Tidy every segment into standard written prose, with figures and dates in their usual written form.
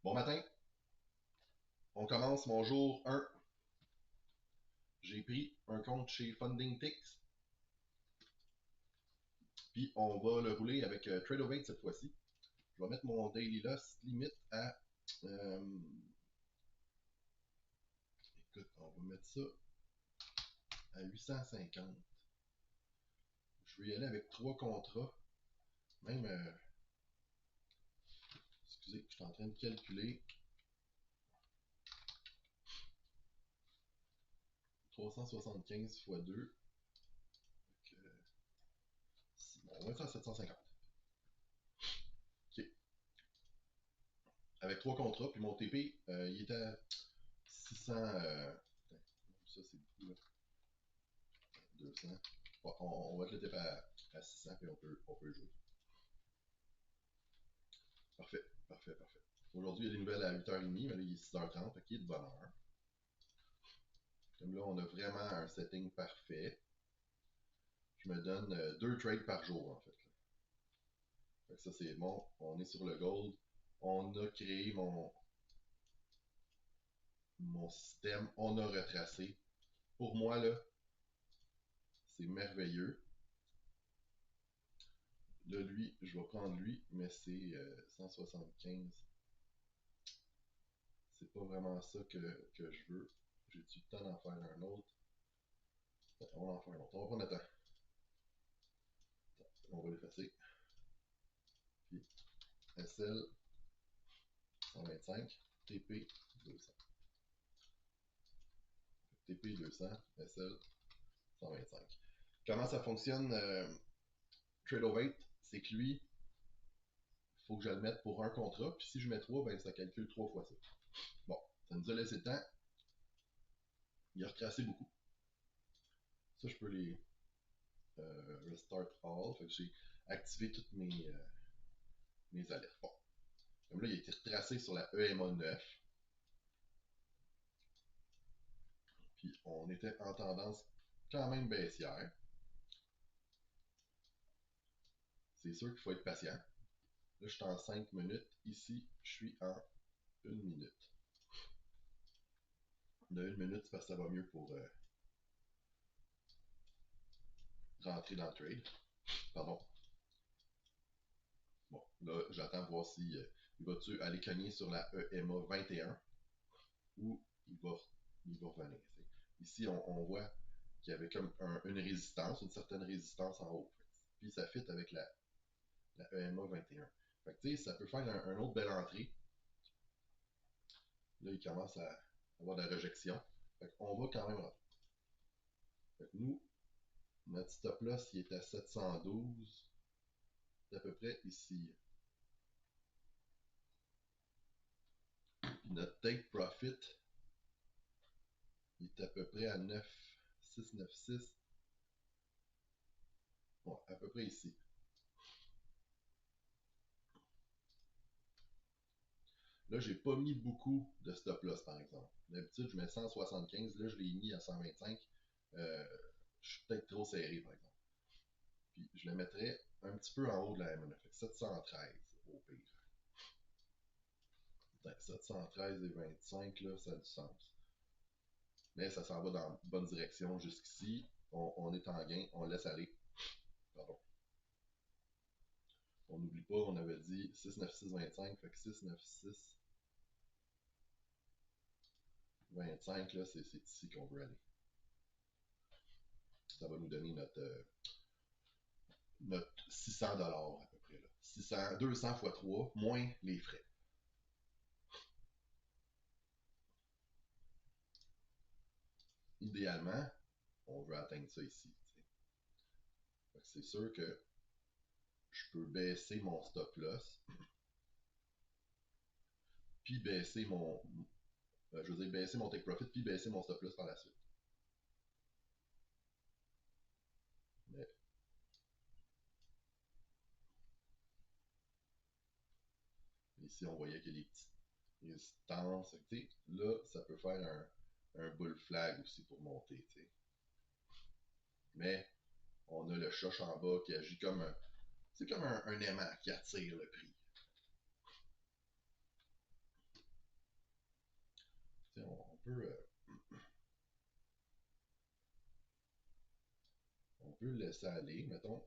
Bon matin, on commence mon jour 1. J'ai pris un compte chez FundingTix, puis on va le rouler avec Tradeovate cette fois-ci. Je vais mettre mon daily loss limite à. euh, écoute, on va mettre ça à 850. Je vais y aller avec 3 contrats. Même, excusez, je suis en train de calculer. 375 fois 2. Bon, on va être à 750. OK. Avec 3 contrats, puis mon TP, il était à 600. Ça, c'est beaucoup, là. 200. Bon, on va te le TP à 600, puis on peut jouer. Parfait, parfait, parfait. Aujourd'hui, il y a des nouvelles à 8h30, mais là, il est 6h30, fait qu'il est de bonne heure. Comme là, on a vraiment un setting parfait. Je me donne 2 trades par jour, en fait. Fait que ça, c'est bon. On est sur le gold. On a créé mon système. On a retracé. Pour moi, là, c'est merveilleux. Là, lui, je vais prendre lui, mais c'est 175. C'est pas vraiment ça que je veux. J'ai-tu le temps d'en faire un autre? On va en faire un autre. On va prendre le temps. On va l'effacer. Puis SL 125, TP 200. TP 200, SL 125. Comment ça fonctionne Tradeovate? C'est que lui, il faut que je le mette pour un contrat, puis si je mets 3, ben ça calcule 3 fois ça. Bon, ça nous a laissé le temps. Il a retracé beaucoup. Ça, je peux les restart all. Fait que j'ai activé toutes mes alertes. Bon. Comme là, il a été retracé sur la EMA 9. Puis on était en tendance quand même baissière. C'est sûr qu'il faut être patient. Là, je suis en 5 minutes. Ici, je suis en 1 minute. De 1 minute, c'est parce que ça va mieux pour rentrer dans le trade. Pardon. Bon, là, j'attends voir si il va-tu aller cogner sur la EMA 21 ou il va revenir. Ici, on voit qu'il y avait comme une résistance, une certaine résistance en haut. Puis ça fit avec la EMA 21. Fait que, tu sais, ça peut faire un autre belle entrée. Là, il commence à avoir de la rejection. Fait qu'on va quand même rentrer. Fait que nous, notre stop loss, il est à 712. C'est à peu près ici. Notre take profit, il est à peu près à 9,696. Bon, à peu près ici. Là, j'ai pas mis beaucoup de stop loss, par exemple. D'habitude, je mets 175. Là, je l'ai mis à 125. Euh, je suis peut-être trop serré, par exemple. Puis, je le mettrais un petit peu en haut de la MNF. Fait que 713 au pire. 713 et 25, là, ça a du sens. Mais ça s'en va dans la bonne direction jusqu'ici. On est en gain, on laisse aller. Pardon. On n'oublie pas, on avait dit 69625, fait que 69625, là, c'est ici qu'on veut aller. Ça va nous donner notre 600$ à peu près. Là. 600, 200 fois 3, moins les frais. Idéalement, on veut atteindre ça ici. C'est sûr que je peux baisser mon stop loss, puis baisser je veux dire baisser mon take profit, puis baisser mon stop loss par la suite. Mais ici, on voyait qu'il y a des petites résistances. Là, ça peut faire un bull flag aussi pour monter. T'sais. Mais on a le choche en bas qui agit comme c'est comme un aimant qui attire le prix. on peut le laisser aller, mettons.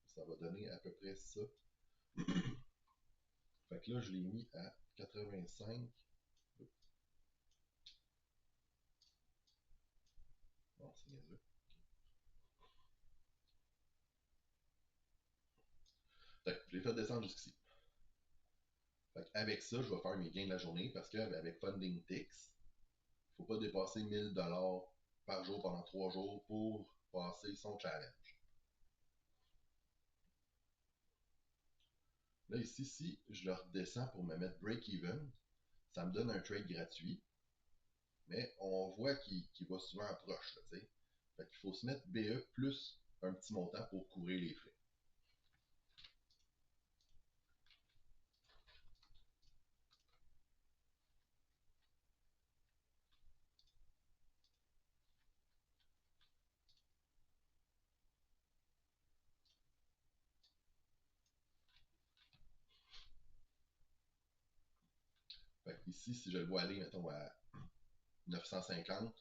Ça va donner à peu près ça. Fait que là, je l'ai mis à 85. Bon, c'est niaiseux. Fait que je l'ai fait descendre jusqu'ici. Fait avec ça, je vais faire mes gains de la journée parce qu'avec Funding Ticks, il ne faut pas dépasser 1000$ par jour pendant 3 jours pour passer son challenge. Là, ici, si je le redescends pour me mettre break-even, ça me donne un trade gratuit, mais on voit qu'il va souvent proche. Là, fait qu'il faut se mettre BE plus un petit montant pour couvrir les frais. Fait ici, si je le vois aller, mettons, à 950,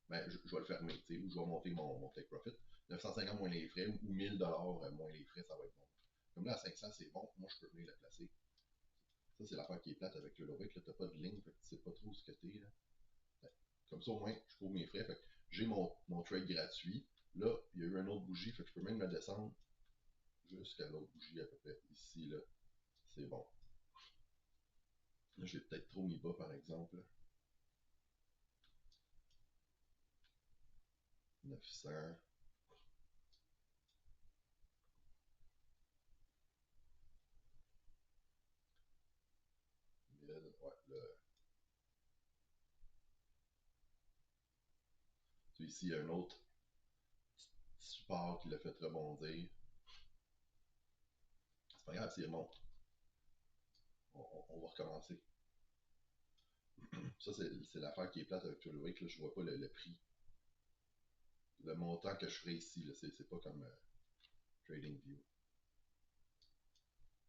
ben, je vais le fermer, ou je vais monter mon take profit. 950 moins les frais, ou 1000$ moins les frais, ça va être bon. Comme là, à 500, c'est bon. Moi, je peux venir le placer. Ça, c'est l'affaire qui est plate avec le Lovic. Là, t'as pas de ligne, fait que tu sais pas trop ce que t'es. Là. Comme ça, au moins, je couvre mes frais. Fait que j'ai mon trade gratuit. Là, il y a eu une autre bougie, fait que je peux même me descendre jusqu'à l'autre bougie à peu près. Ici, là, c'est bon. Là, j'ai peut-être trop mis bas, par exemple. 900. Ouais, là. Tu sais, ici, il y a un autre support qui l'a fait rebondir. C'est pas grave, c'est bon. On va recommencer. Ça, c'est l'affaire qui est plate avec Twitter, là, je vois pas le prix. Le montant que je ferai ici, c'est pas comme TradingView.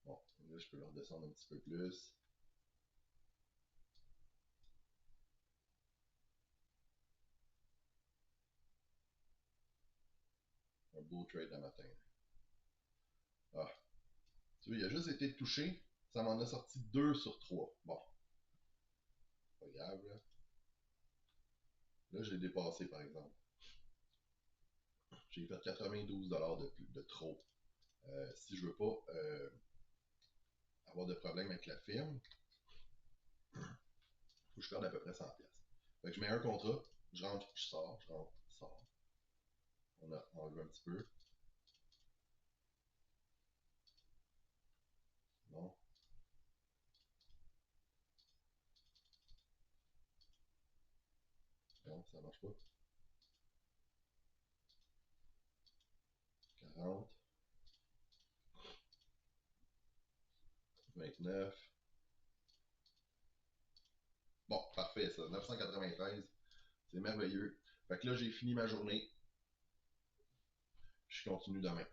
Bon, là, je peux le redescendre un petit peu plus. Un beau trade le matin. Ah, tu vois, il a juste été touché. Ça m'en a sorti 2 sur 3. Bon, pas grave, là. Là, je l'ai dépassé, par exemple. J'ai fait 92$ de trop. Si je veux pas avoir de problème avec la firme, faut que je perde à peu près 100$. Fait que je mets un contrat, je rentre, je sors, je rentre, je sors. On a enlevé un petit peu. Non. Non, ça marche pas. 40. 29. Bon, parfait, ça. 993. C'est merveilleux. Fait que là, j'ai fini ma journée. Je continue demain.